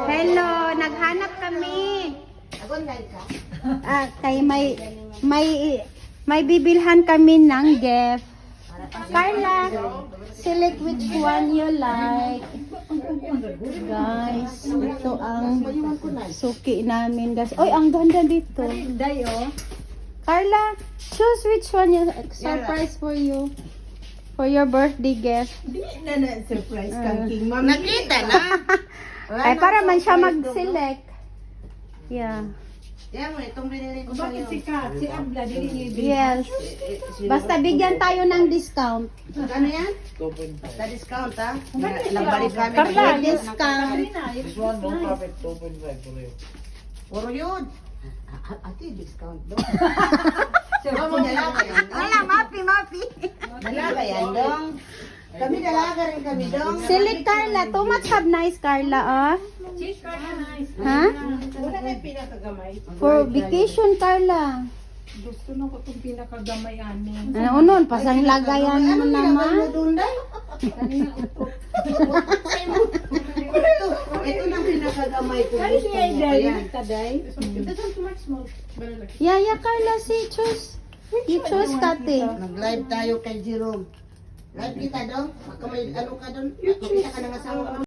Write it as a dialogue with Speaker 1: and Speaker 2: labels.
Speaker 1: Hello, naghanap kami. Kay may bibilhan kami ng gift. Carla, select which one you like. Guys, ito ang suki namin, guys. Oy, ang ganda dito. Carla, choose which one you surprise for you. For your birthday gift.
Speaker 2: Surprise kang king mom. Nakita na.
Speaker 1: Ay, para man siya mag-select. Yeah.
Speaker 2: Yan mo, itong binili ko sa'yo.
Speaker 3: Bakit si Kat? Si Abla, dinili.
Speaker 1: Yes. Basta bigyan tayo ng discount.
Speaker 2: Ano yan? Sa discount, ha? Lambalik kami.
Speaker 1: Carla, discount.
Speaker 4: This one, no profit, 2.5 for you.
Speaker 2: Puro yun. Ate, discount doon. Dong, dalaga yan.
Speaker 1: Wala, mapi.
Speaker 2: Dalaga yan, dong. Kami dalaga rin kami, dong.
Speaker 1: Select Carla. Too much have nice, Carla, oh.
Speaker 3: Cheese Carla, nice.
Speaker 1: Ha?
Speaker 2: Wala na yung pinakagamay.
Speaker 1: For vacation, Carla.
Speaker 3: Gusto na ko itong pinakagamay ani.
Speaker 1: Ano nun? Pasang lagayan mo naman.
Speaker 2: Doon, day? Ito lang pinakagamay ko. Gusto mo. Ayan.
Speaker 1: Yeah, Carla, si choose. You choose, Kate.
Speaker 2: Nag-live tayo kay Jerome. Live kita, dong. Ano ka doon? Kumita ka ng asawa ko.